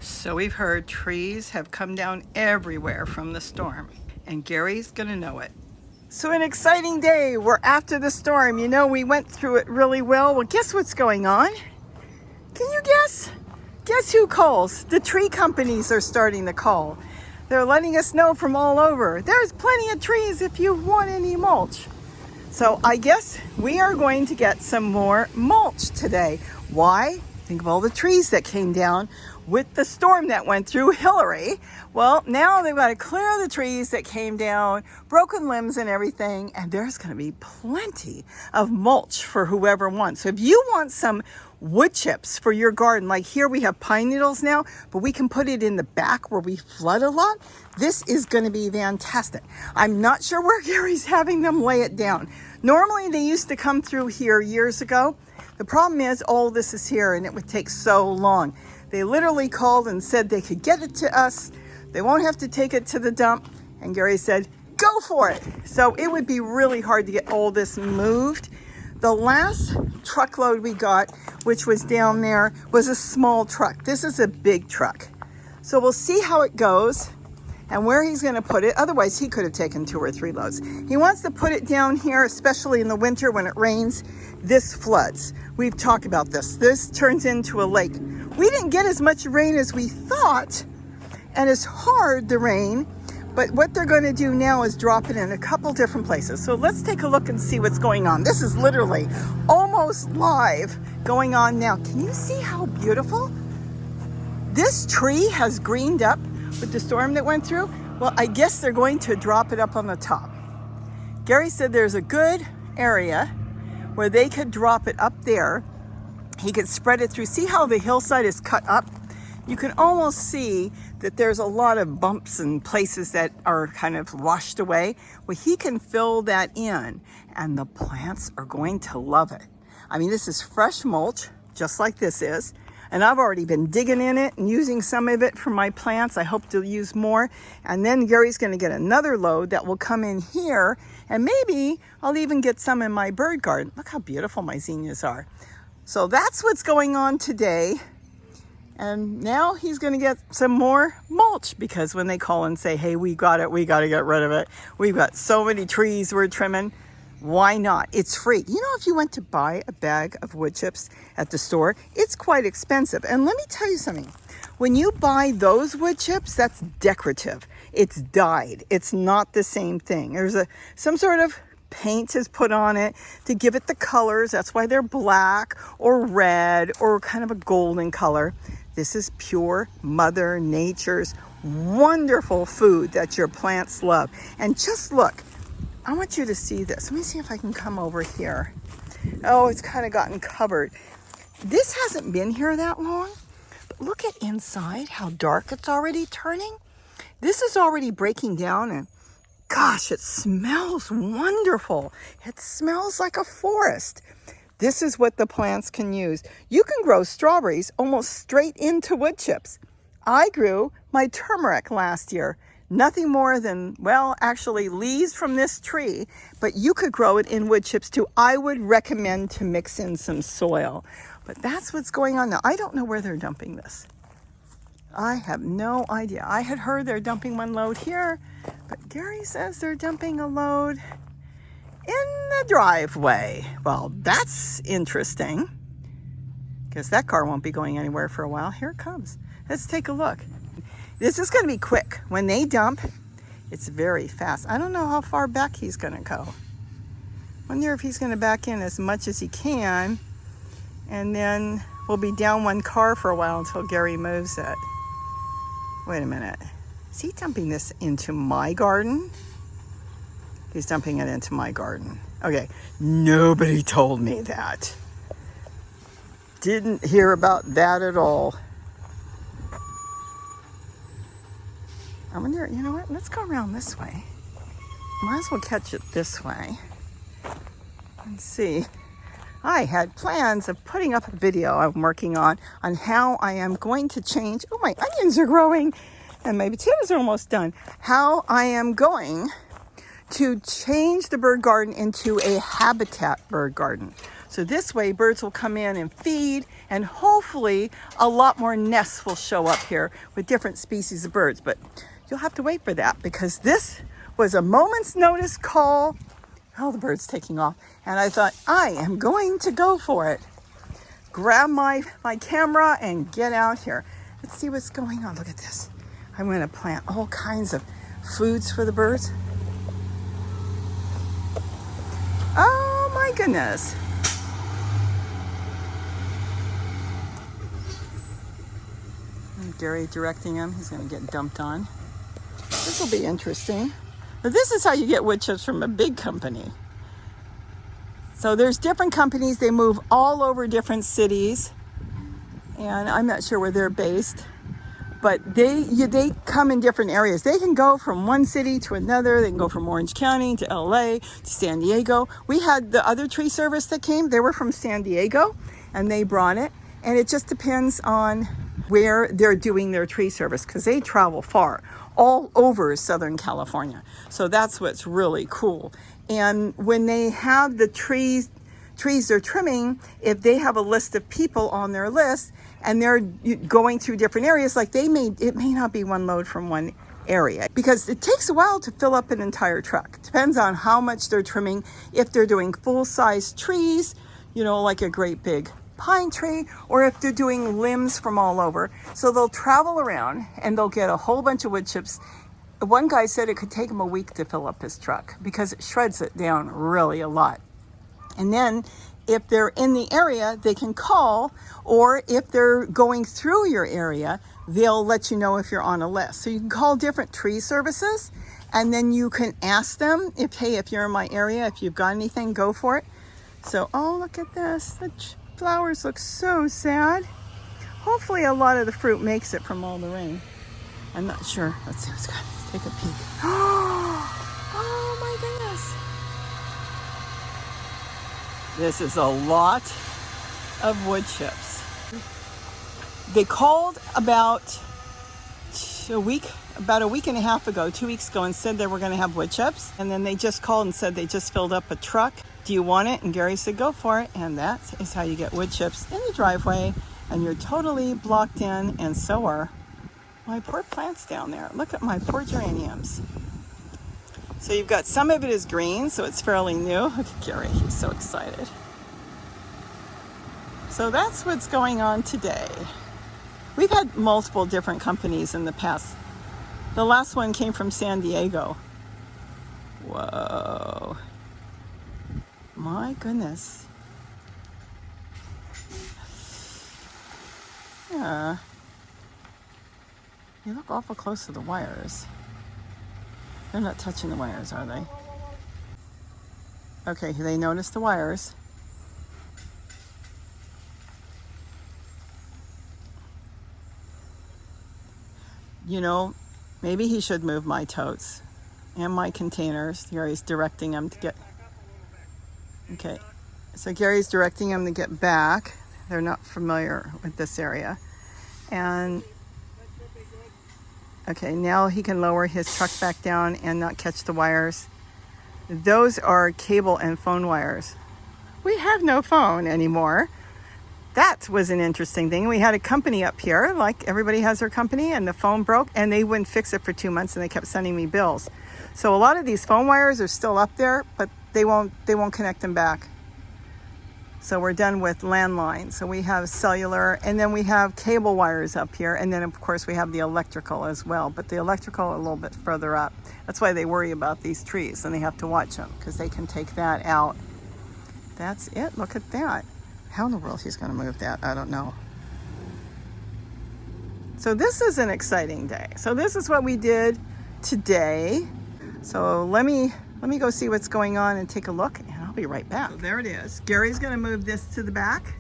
So we've heard trees have come down everywhere from the storm, and Gary's gonna know it. So an exciting day. We're after the storm. You know, we went through it really well. Well, guess what's going on? Can you guess? Guess who calls? The tree companies are starting to call. They're letting us know from all over. There's plenty of trees if you want any mulch. So I guess we are going to get some more mulch today. Why? Think of all the trees that came down with the storm that went through Hillary. Well, now they've got to clear the trees that came down, broken limbs and everything, and there's going to be plenty of mulch for whoever wants. So if you want some wood chips for your garden, like here we have pine needles now, but we can put it in the back where we flood a lot. This is going to be fantastic. I'm not sure where Gary's having them lay it down. Normally they used to come through here years ago. The problem is all this is here and it would take so long. They literally called and said they could get it to us. They won't have to take it to the dump. And Gary said, go for it. So it would be really hard to get all this moved. The last truckload we got, which was down there, was a small truck. This is a big truck. So we'll see how it goes and where he's going to put it. Otherwise, he could have taken 2 or 3 loads. He wants to put it down here, especially in the winter when it rains. This floods. We've talked about this. This turns into a lake. We didn't get as much rain as we thought, and it's hard, the rain. But what they're going to do now is drop it in a couple different places. So let's take a look and see what's going on. This is literally almost live going on now. Can you see how beautiful? This tree has greened up with the storm that went through. Well, I guess they're going to drop it up on the top. Gary said there's a good area where they could drop it up there. He could spread it through. See how the hillside is cut up? You can almost see that there's a lot of bumps and places that are kind of washed away. Well, he can fill that in and the plants are going to love it. I mean, this is fresh mulch, just like this is. And I've already been digging in it and using some of it for my plants. I hope to use more. And then Gary's going to get another load that will come in here. And maybe I'll even get some in my bird garden. Look how beautiful my zinnias are. So that's what's going on today. And now he's going to get some more mulch because when they call and say, hey, we got it, we got to get rid of it. We've got so many trees we're trimming. Why not? It's free. You know, if you went to buy a bag of wood chips at the store, it's quite expensive. And let me tell you something. When you buy those wood chips, that's decorative. It's dyed. It's not the same thing. There's some sort of paint is put on it to give it the colors. That's why they're black or red or kind of a golden color. This is pure Mother Nature's wonderful food that your plants love. And just look, I want you to see this. Let me see if I can come over here. Oh, it's kind of gotten covered. This hasn't been here that long. But look at inside, how dark it's already turning. This is already breaking down and gosh, it smells wonderful. It smells like a forest. This is what the plants can use. You can grow strawberries almost straight into wood chips. I grew my turmeric last year. Nothing more than, well, actually leaves from this tree, but you could grow it in wood chips too. I would recommend to mix in some soil, but that's what's going on now. I don't know where they're dumping this. I have no idea. I had heard they're dumping one load here, but Gary says they're dumping a load in the driveway. Well, that's interesting because that car won't be going anywhere for a while. Here it comes. Let's take a look. This is going to be quick. When they dump, it's very fast. I don't know how far back he's going to go. Wonder if he's going to back in as much as he can, and then we'll be down one car for a while until Gary moves it. Wait a minute. Is he dumping this into my garden? He's dumping it into my garden. Okay, nobody told me that. Didn't hear about that at all. I wonder, you know what? Let's go around this way. Might as well catch it this way and see. I had plans of putting up a video I'm working on how I am going to change. Oh, my onions are growing and my potatoes are almost done. How I am going to change the bird garden into a habitat bird garden. So this way birds will come in and feed, and hopefully a lot more nests will show up here with different species of birds. But you'll have to wait for that because this was a moment's notice call. Oh, the bird's taking off. And I thought, I am going to go for it. Grab my camera and get out here. Let's see what's going on. Look at this. I'm going to plant all kinds of foods for the birds. Oh my goodness. And Gary directing him. He's going to get dumped on. This will be interesting. But this is how you get wood chips from a big company. So there's different companies. They move all over different cities. And I'm not sure where they're based. But they come in different areas. They can go from one city to another. They can go from Orange County to LA to San Diego. We had the other tree service that came. They were from San Diego and they brought it. And it just depends on where they're doing their tree service because they travel far, all over Southern California. So that's what's really cool. And when they have the trees they're trimming, if they have a list of people on their list and they're going through different areas, like it may not be one load from one area because it takes a while to fill up an entire truck. Depends on how much they're trimming. If they're doing full-size trees, like a great big pine tree, or if they're doing limbs from all over. So they'll travel around and they'll get a whole bunch of wood chips. One guy said it could take him a week to fill up his truck because it shreds it down really a lot. And then if they're in the area, they can call, or if they're going through your area, they'll let you know if you're on a list. So you can call different tree services, and then you can ask them if you're in my area, if you've got anything, go for it. So, oh, look at this. The flowers look so sad. Hopefully a lot of the fruit makes it from all the rain. I'm not sure. Let's see what's going on. Let's take a peek. Oh my goodness. This is a lot of wood chips. They called about a week and a half ago, 2 weeks ago, and said they were going to have wood chips. And then they just called and said they just filled up a truck. Do you want it? And Gary said, go for it. And that is how you get wood chips in the driveway. And you're totally blocked in, and so are my poor plants down there. Look at my poor geraniums. So you've got some of it is green, so it's fairly new. Look at Gary, he's so excited. So that's what's going on today. We've had multiple different companies in the past. The last one came from San Diego. Whoa. My goodness. Yeah. You look awful close to the wires. They're not touching the wires, are they? Okay, they noticed the wires. Maybe he should move my totes and my containers. Gary's directing them to get... Okay, so Gary's directing them to get back. They're not familiar with this area. And... Okay, now he can lower his truck back down and not catch the wires. Those are cable and phone wires. We have no phone anymore. That was an interesting thing. We had a company up here, like everybody has their company, and the phone broke and they wouldn't fix it for 2 months and they kept sending me bills. So a lot of these phone wires are still up there, but they won't connect them back. So we're done with landline. So we have cellular, and then we have cable wires up here. And then of course we have the electrical as well, but the electrical a little bit further up. That's why they worry about these trees and they have to watch them because they can take that out. That's it, look at that. How in the world he's gonna move that, I don't know. So this is an exciting day. So this is what we did today. So let me go see what's going on and take a look. I'll be right back. So there it is. Gary's going to move this to the back.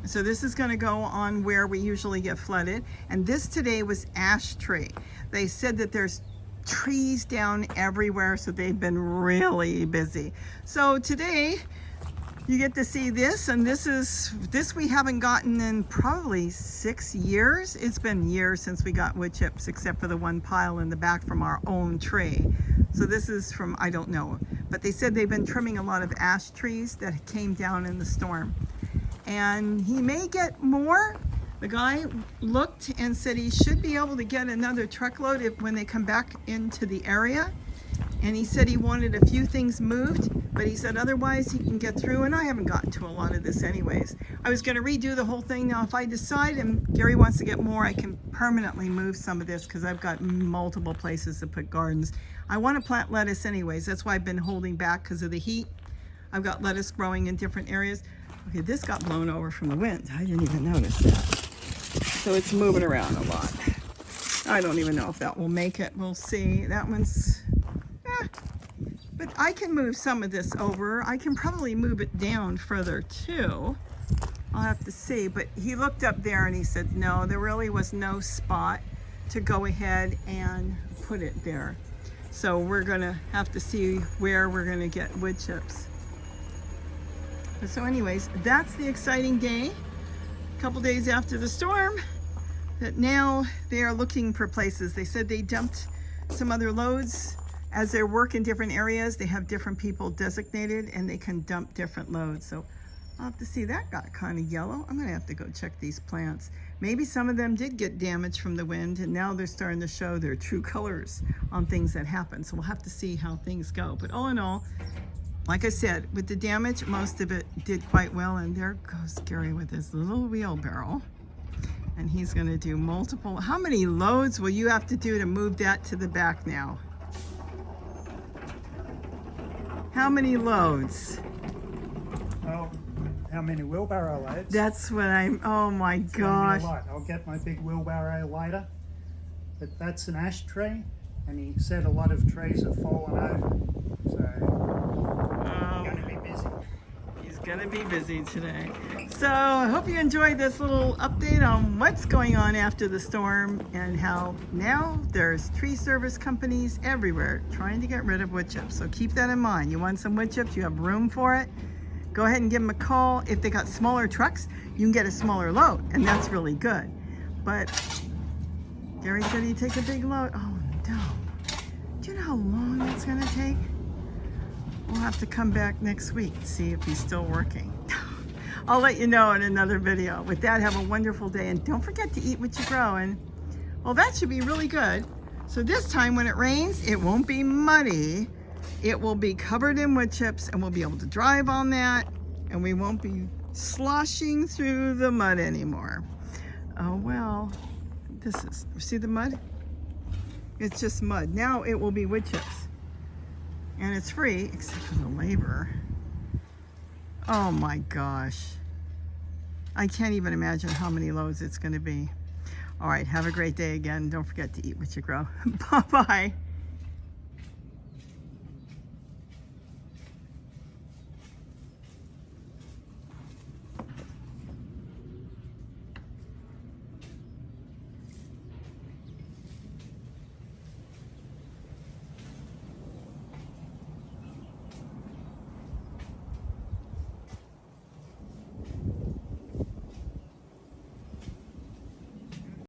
So this is going to go on where we usually get flooded. And this today was ash tree. They said that there's trees down everywhere, so they've been really busy. So today you get to see this, and this we haven't gotten in probably 6 years. It's been years since we got wood chips, except for the one pile in the back from our own tree. So this is from, I don't know, but they said they've been trimming a lot of ash trees that came down in the storm. and he may get more. The guy looked and said he should be able to get another truckload when they come back into the area. And he said he wanted a few things moved, but he said otherwise he can get through, and I haven't gotten to a lot of this anyways. I was gonna redo the whole thing. Now if I decide and Gary wants to get more, I can permanently move some of this because I've got multiple places to put gardens. I wanna plant lettuce anyways. That's why I've been holding back because of the heat. I've got lettuce growing in different areas. Okay, this got blown over from the wind. I didn't even notice that. So it's moving around a lot. I don't even know if that will make it. We'll see. That one's, but I can move some of this over. I can probably move it down further too. I'll have to see, but he looked up there and he said, no, there really was no spot to go ahead and put it there. So we're gonna have to see where we're gonna get wood chips. So anyways, that's the exciting day. A couple days after the storm, that now they are looking for places. They said they dumped some other loads. As they work in different areas, they have different people designated and they can dump different loads. So I'll have to see. That got kind of yellow. I'm gonna have to go check these plants. Maybe some of them did get damaged from the wind and now they're starting to show their true colors on things that happen. So we'll have to see how things go. But all in all, like I said, with the damage, most of it did quite well. And there goes Gary with his little wheelbarrow. And he's gonna do multiple. How many loads will you have to do to move that to the back now? How many loads? Oh, how many wheelbarrow loads? That's what I'm, oh my gosh. I'll get my big wheelbarrow later. But that's an ash tree, and he said a lot of trees have fallen over. So, I'm going to be busy. He's going to be busy today. So, I hope you enjoyed this little update on what's going on after the storm and how now there's tree service companies everywhere trying to get rid of wood chips. So keep that in mind. You want some wood chips, you have room for it. Go ahead and give them a call. If they got smaller trucks, you can get a smaller load, and that's really good. But Gary said he'd take a big load. Oh no. Do you know how long that's gonna take? We'll have to come back next week and see if he's still working. I'll let you know in another video. With that, have a wonderful day, and don't forget to eat what you grow. And well, that should be really good. So this time when it rains, it won't be muddy. It will be covered in wood chips, and we'll be able to drive on that, and we won't be sloshing through the mud anymore. Oh well, this is, see the mud? It's just mud. Now it will be wood chips. And it's free, except for the labor. Oh my gosh. I can't even imagine how many loads it's gonna be. All right, have a great day again. Don't forget to eat what you grow. Bye-bye.